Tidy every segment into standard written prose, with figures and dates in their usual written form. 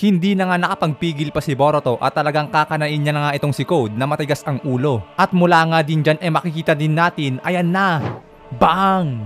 Hindi na nga nakapagpigil pa si Boruto at talagang kakanain niya na nga itong si Code na matigas ang ulo. At mula nga din dyan makikita din natin, ayan na, bang!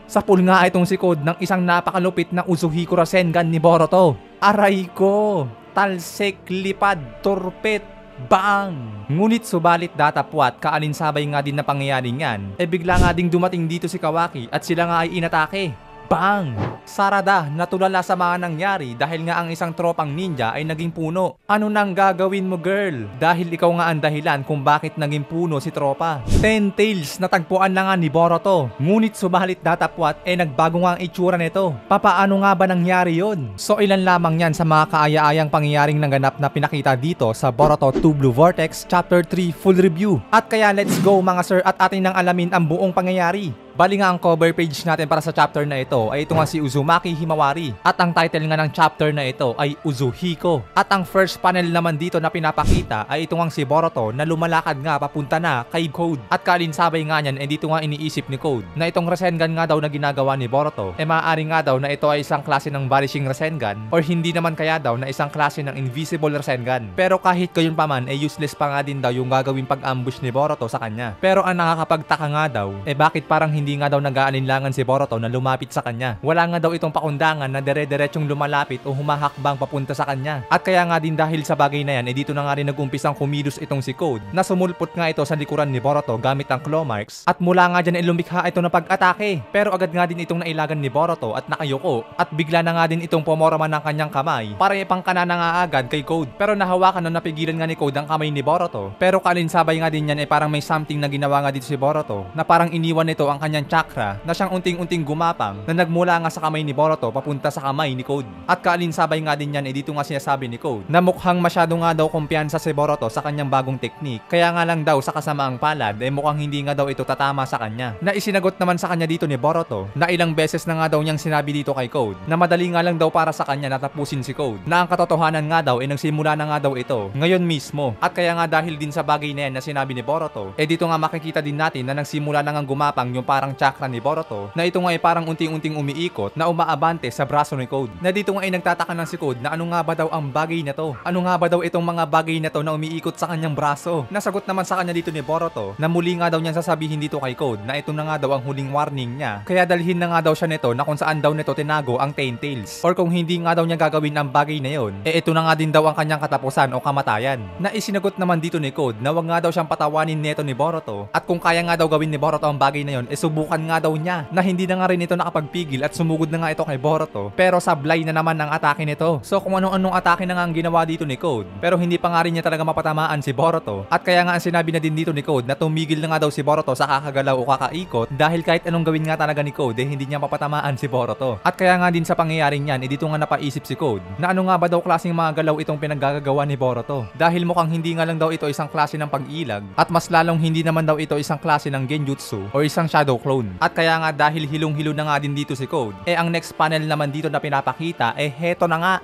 Sapul nga itong si Code ng isang napakalupit na Uzuhiko Rasengan ni Boruto. Aray ko! Talsik, lipad, turpit, bang! Ngunit subalit datapwat kaalinsabay nga din na pangyayaring yan, bigla nga ding dumating dito si Kawaki at sila nga ay inatake. Bang! Sarada, natulala sa mga nangyari dahil nga ang isang tropang ninja ay naging puno. Ano nang gagawin mo, girl? Dahil ikaw nga ang dahilan kung bakit naging puno si tropa. 10 Tails natagpuan na nga ni Boruto. Ngunit subalit datapwat nagbago nga ang itsura nito. Papaano nga ba nangyari yon? So ilan lamang yan sa mga kaaya-ayang pangyayaring naganap na pinakita dito sa Boruto 2 Blue Vortex Chapter 3 Full Review. At kaya let's go mga sir at atin nang alamin ang buong pangyayari. Bali nga ang cover page natin para sa chapter na ito ay ito nga si Uzumaki Himawari. At ang title nga ng chapter na ito ay Uzuhiko. At ang first panel naman dito na pinapakita ay ito nga si Boruto na lumalakad nga papunta na kay Code. At kalinsabay nga niyan dito nga iniisip ni Code na itong Rasengan nga daw na ginagawa ni Boruto maaari nga daw na ito ay isang klase ng Vanishing Rasengan or hindi naman kaya daw na isang klase ng Invisible Rasengan. Pero kahit gayon pa man useless pa nga din daw yung gagawing pag-ambush ni Boruto sa kanya. Pero ang nakakapagtaka nga daw bakit parang hindi nga daw nag-aalinlangan si Boruto na lumapit sa kanya. Wala nga daw itong pakundangan na dire-diretsyong lumalapit o humahakbang papunta sa kanya. At kaya nga din dahil sa bagay na yan dito na nga rin nag-umpisang kumilos itong si Code na sumulpot nga ito sa likuran ni Boruto gamit ang claw marks at mula nga dyan lumikha ito na pag-atake. Pero agad nga din itong nailagan ni Boruto at nakayuko at bigla na nga din itong pumorma ng kanyang kamay para ipangkana na nga agad kay Code. Pero nahawakan na napigilan nga ni Code ang kamay ni Boruto. Pero kalinsabay nga din yan parang may something na ginawa nga dito si Boruto na parang iniwan nito ang kanyang chakra na siyang unting-unting gumapang na nagmula nga sa kamay ni Boruto papunta sa kamay ni Code. At kaalinsabay nga din yan dito nga sinasabi ni Code na mukhang masyado nga daw kumpiyansa si Boruto sa kanyang bagong teknik. Kaya nga lang daw sa kasamaang palad mukhang hindi nga daw ito tatama sa kanya. Na isinagot naman sa kanya dito ni Boruto na ilang beses na nga daw niyang sinabi dito kay Code na madali nga lang daw para sa kanya natapusin si Code. Na ang katotohanan nga daw nagsimula na nga daw ito ngayon mismo. At kaya nga dahil din sa bagay na yan na sinabi ni Boruto dito nga makikita din natin na nagsimula na nga gumapang yung parang chakra ni Boruto na ito nga parang unting-unting umiikot na umaabante sa braso ni Code. Na dito nga nagtataka ng si Code na ano nga ba daw ang bagay na to? Ano nga ba daw itong mga bagay na to na umiikot sa kanyang braso? Nasagot naman sa kanya dito ni Boruto na muli nga daw niyang sasabihin dito kay Code na ito na nga daw ang huling warning niya. Kaya dalhin na nga daw siya nito na kung saan daw nito tinago ang 10 Tails. Or kung hindi nga daw niya gagawin ang bagay na yon, ito na nga din daw ang kanyang katapusan o kamatayan. Na isinagot naman dito ni Code na wag nga daw siyang patawanin neto ni Boruto at kung kaya nga daw gawin ni Boruto ang bagay na yon, subukan nga daw niya na hindi na nga rin ito nakapagpigil at sumugod na nga ito kay Boruto pero sablay na naman ng atake nito. So kung anong atake na nga ang ginawa dito ni Code pero hindi pa nga rin niya talaga mapatamaan si Boruto at kaya nga ang sinabi na din dito ni Code na tumigil na nga daw si Boruto sa kakagalaw o kakaikot dahil kahit anong gawin nga talaga ni Code hindi niya mapatamaan si Boruto. At kaya nga din sa pangyayaring yan dito nga napaisip si Code na ano nga ba daw klaseng mga galaw itong pinaggagawa ni Boruto dahil mukhang hindi nga lang daw ito isang klase ng pag-ilag at mas lalong hindi naman daw ito isang klase ng genjutsu o isang shadow clone. At kaya nga dahil hilong-hilo na nga din dito si Code ang next panel naman dito na pinapakita heto na nga,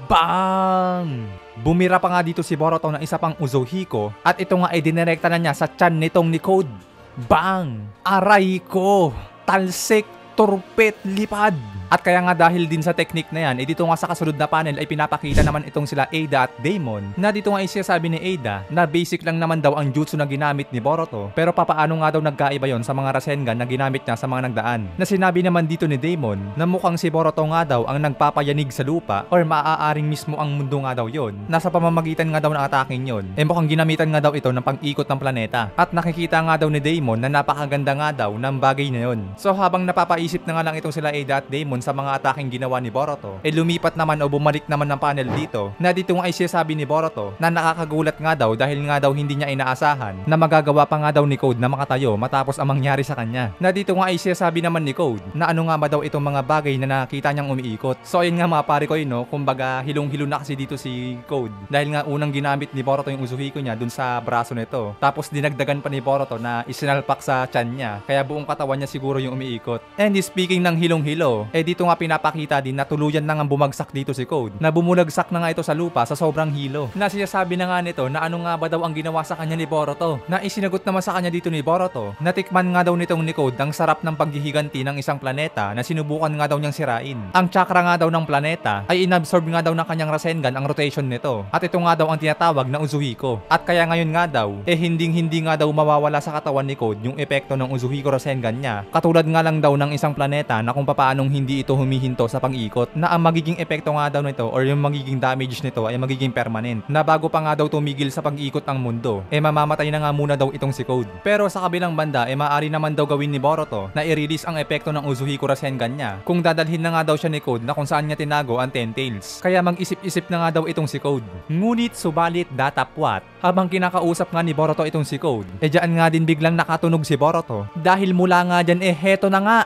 bang! Bumira pa nga dito si Boruto ng isa pang Uzuhiko at ito nga dinirekta na niya sa tiyan nitong ni Code. Bang! Aray ko! Talsik, turpit, lipad! At kaya nga dahil din sa technique na yan, dito nga sa kasunod na panel ay pinapakita naman itong sila Ada at Daemon na dito nga sinasabi ni Ada na basic lang naman daw ang jutsu na ginamit ni Boruto pero papaano nga daw nagkaiba yon sa mga Rasengan na ginamit niya sa mga nagdaan. Na sinabi naman dito ni Daemon na mukhang si Boruto nga daw ang nagpapayanig sa lupa or maaaring mismo ang mundo nga daw yon. Nasa pamamagitan nga daw ng ataking yon. Mukhang ginamitan nga daw ito ng pang-ikot ng planeta. At nakikita nga daw ni Daemon na napakaganda nga daw ng bagay na yon. So habang napapaisip na nga lang itong sila Ada at Daemon sa mga ataking ginawa ni Boruto, lumipat naman o bumalik naman ng panel dito na dito nga sinasabi ni Boruto na nakakagulat nga daw dahil nga daw hindi niya inaasahan na magagawa pa nga daw ni Code na makatayo matapos ang mangyari sa kanya. Na dito nga sinasabi naman ni Code na ano nga ba daw itong mga bagay na nakita niyang umiikot. So ayun nga mga pare ko kumbaga hilong-hilo na kasi dito si Code dahil nga unang ginamit ni Boruto yung Uzuhiko niya dun sa braso nito. Tapos dinagdagan pa ni Boruto na isinalpak sa tiyan niya kaya buong katawan niya siguro yung umiikot. And speaking ng hilong-hilo, dito nga pinapakita din na tuluyan na nga bumagsak dito si Code, na bumulagsak na nga ito sa lupa sa sobrang hilo. Na sinasabi na nga nito na ano nga ba daw ang ginawa sa kanya ni Boruto, na isinagot naman sa kanya dito ni Boruto na tikman nga daw nitong ni Code ang sarap ng paghihiganti ng isang planeta na sinubukan nga daw niyang sirain. Ang chakra nga daw ng planeta ay inabsorb nga daw ng kanyang Rasengan ang rotation nito, at ito nga daw ang tinatawag na Uzuhiko. At kaya ngayon nga daw hindi nga daw mawawala sa katawan ni Code yung epekto ng Uzuhiko Rasengan niya, katulad nga lang daw ng isang planeta na kung papaanong hindi ito humihinto sa pag-ikot, na ang magiging epekto nga daw nito or yung magiging damage nito ay magiging permanent, na bago pa nga daw tumigil sa pag-ikot ang mundo mamamatay na nga muna daw itong si Code. Pero sa kabilang banda maaari naman daw gawin ni Boruto na i-release ang epekto ng Uzuhiko Rasengan niya kung dadalhin na nga daw siya ni Code na kung saan niya tinago ang 10 Tails. Kaya mag-isip-isip na nga daw itong si Code. Ngunit subalit datapwat, habang kinakausap nga ni Boruto itong si Code, dyan nga din biglang nakatunog si Boruto, dahil mula nga dyan heto na nga,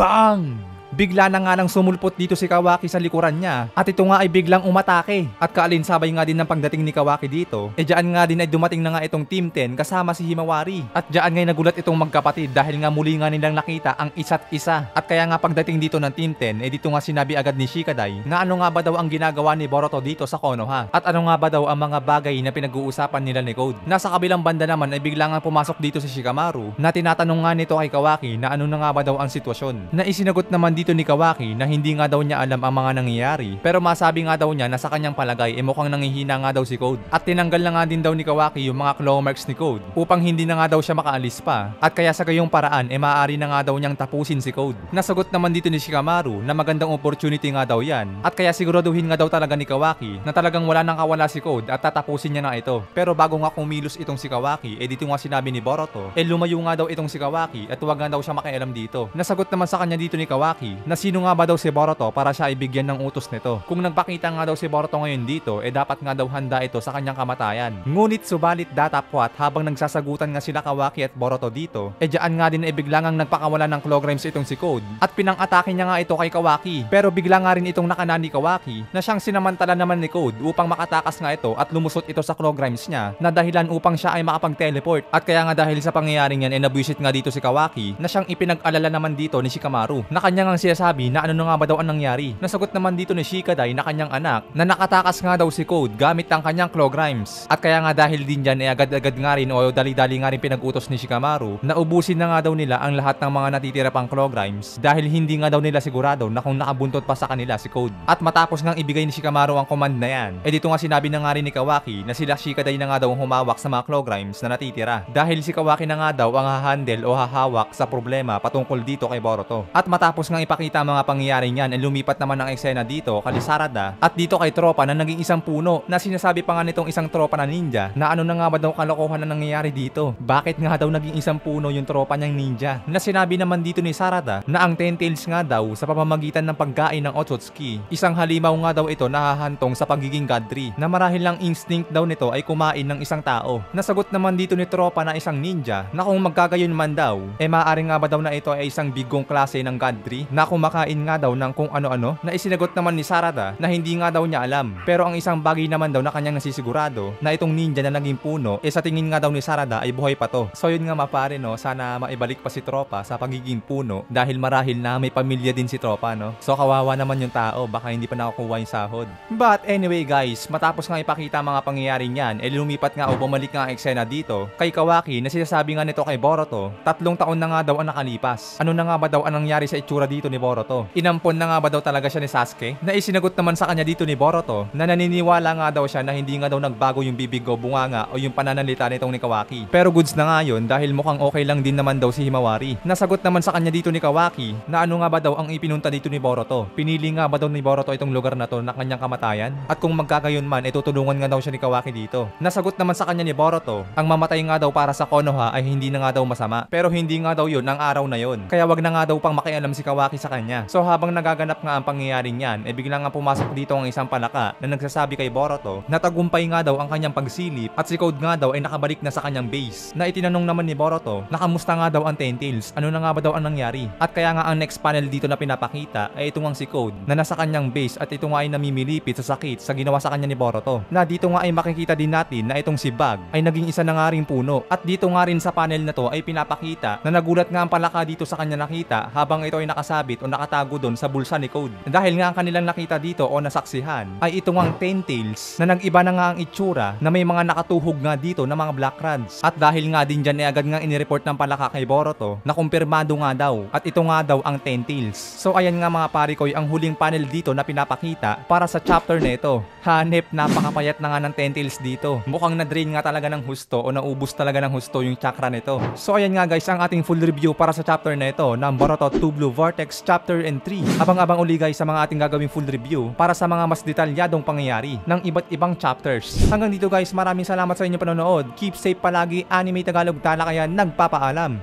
bang! Bigla na nga lang sumulpot dito si Kawaki sa likuran niya, at ito nga ay biglang umatake. At kaalinsabay nga din ng pagdating ni Kawaki dito, dyan nga din ay dumating na nga itong Team 10 kasama si Himawari. At dyan nga nagulat itong magkapatid dahil nga muli nga nilang nakita ang isa't isa. At kaya nga pagdating dito ng Team 10, dito nga sinabi agad ni Shikadai na ano nga ba daw ang ginagawa ni Boruto dito sa Konoha, at ano nga ba daw ang mga bagay na pinag-uusapan nila ni Code. Nasa kabilang banda naman ay bigla nga pumasok dito si Shikamaru na tinatanong nga nito kay Kawaki na ano na nga ba daw ang sitwasyon. Na isinagot naman dito ni Kawaki na hindi nga daw niya alam ang mga nangyayari, pero masabi nga daw niya na sa kanyang palagay mukhang nangihina nga daw si Code, at tinanggal na nga din daw ni Kawaki yung mga claw marks ni Code upang hindi na nga daw siya makaalis pa, at kaya sa gayong paraan maaari na nga daw niyang tapusin si Code. Nasagot naman dito ni Shikamaru na magandang opportunity nga daw yan, at kaya siguraduhin nga daw talaga ni Kawaki na talagang wala nang kawala si Code at tatapusin niya na ito. Pero bago nga kumilos itong si Kawaki, dito nga sinabi ni Boruto lumayo nga daw itong si Kawaki at huwag nga daw siya makialam dito. Nasagot naman sa kanya dito ni Kawaki na sino nga ba daw si Boruto para siya ibigyan ng utos nito. Kung nagpakita nga daw si Boruto ngayon dito, dapat nga daw handa ito sa kanyang kamatayan. Ngunit subalit datapwat, habang nagsasagutan nga sila Kawaki at Boruto dito, dyan nga din bigla ngang nagpakawala ng claw grimes itong si Code, at pinang-atake niya nga ito kay Kawaki. Pero bigla nga rin itong nakanani Kawaki na siyang sinamantala naman ni Code upang makatakas nga ito at lumusot ito sa claw grimes niya, na dahilan upang siya ay makapag-teleport. At kaya nga dahil sa pangyayaring yan nabwisit nga dito si Kawaki na siyang ipinag-alala naman dito ni Shikamaru na kanya ngang sinasabi na ano na nga ba daw ang nangyari. Nasagot naman dito ni Shikadai na kanyang anak na nakatakas nga daw si Code gamit ang kanyang claw grimes, at kaya nga dahil din dyan agad-agad nga rin o dali-dali nga rin pinag-utos ni Shikamaru na ubusin na nga daw nila ang lahat ng mga natitira pang claw grimes dahil hindi nga daw nila sigurado na kung nakabuntot pa sa kanila si Code. At matapos ngang ibigay ni Shikamaru ang command na yan, dito nga sinabi na nga rin ni Kawaki na sila Shikadai na nga daw ang humawak sa mga claw grimes na natitira dahil si Kawaki na nga daw ang hahandle o hahawak sa problema patungkol dito kay Boruto. At matapos ngang ipakita ang mga pangyayari niyan, lumipat naman ang eksena dito kay Sarada at dito kay tropa na naging isang puno, na sinasabi pa nga nitong isang tropa na ninja na ano na nga ba daw kalokohan na nangyayari dito. Bakit nga daw naging isang puno yung tropa niyang ninja? Na sinabi naman dito ni Sarada na ang 10 Tails nga daw sa pamamagitan ng pagkain ng Otsutsuki, isang halimaw nga daw ito na hahantong sa pagiging god tree, na marahil lang instinct daw nito ay kumain ng isang tao. Nasagot naman dito ni tropa na isang ninja na kung magkagayon man daw, maaari nga ba daw na ito ay isang bigong klase ng god tree na kumakain nga daw ng kung ano-ano, na isinagot naman ni Sarada na hindi nga daw niya alam. Pero ang isang bagay naman daw na kanyang nasisigurado na itong ninja na naging puno, sa tingin nga daw ni Sarada ay buhay pa to. So yun nga mapare no, sana maibalik pa si tropa sa pagiging puno dahil marahil na may pamilya din si tropa no. So kawawa naman yung tao, baka hindi pa nakukuha yung sahod. But anyway guys, matapos nga ipakita mga pangyayari niyan, lumipat nga o bumalik nga ang eksena dito kay Kawaki na sinasabi nga nito kay Boruto, 3 taon na nga daw ang nakalipas. Ano na nga ba daw ang nangyari sa itsura dito ni Boruto? Inampon na nga ba daw talaga siya ni Sasuke? Na isinagot naman sa kanya dito ni Boruto na naniniwala nga daw siya na hindi nga daw nagbago yung bibig o bunganga o yung pananalita nitong ni Kawaki. Pero goods na nga yun dahil mukhang okay lang din naman daw si Himawari. Nasagot naman sa kanya dito ni Kawaki na ano nga ba daw ang ipinunta dito ni Boruto. Pinili nga ba daw ni Boruto itong lugar na to na kanyang kamatayan? At kung magkagayon man, tutulungan nga daw siya ni Kawaki dito. Nasagot naman sa kanya ni Boruto, ang mamatay nga daw para sa Konoha ay hindi na nga daw masama. Pero hindi nga daw yun ang araw na yun. Kaya wag na nga daw pang makialam si Kawaki sa kanya. So habang nagaganap nga ang pangyayari niyan, biglang nga pumasok dito ang isang palaka na nagsasabi kay Boruto na tagumpay nga daw ang kanyang pagsilip at si Code nga daw ay nakabalik na sa kanyang base. Na itinanong naman ni Boruto na kamusta nga daw ang 10 Tails, ano na nga ba daw ang nangyari? At kaya nga ang next panel dito na pinapakita ay ito nga si Code na nasa kanyang base at ito nga ay namimilipit sa sakit sa ginawa sa kanya ni Boruto. Na dito nga ay makikita din natin na itong si Bag ay naging isa na nga ring puno. At dito nga rin sa panel na to ay pinapakita na nagulat nga ang palaka dito sa kanya nakita habang ito ay nakasabi nakasabit o nakatago doon sa bulsa ni Code. Dahil nga ang kanilang nakita dito o nasaksihan ay ito ngang Ten-Tails na nag-iba na nga ang itsura na may mga nakatuhog nga dito na mga Black Rods. At dahil nga din dyan agad nga inireport ng palaka kay Boruto na kumpirmado nga daw at ito nga daw ang Ten-Tails. So ayan nga mga pare ko ang huling panel dito na pinapakita para sa chapter na ito. Hanep, napakapayat na nga ng Ten-Tails dito. Mukhang na-drain nga talaga ng husto o naubos talaga ng husto yung chakra nito. So ayan nga guys ang ating full review para sa chapter na ito ng Boruto 2 Blue Vortex Chapter and 3. Abang-abang uli guys sa mga ating gagawing full review para sa mga mas detalyadong pangyayari ng iba't ibang chapters. Hanggang dito guys, maraming salamat sa inyong panonood. Keep safe palagi. Anime Tagalog Talakayan nagpapaalam.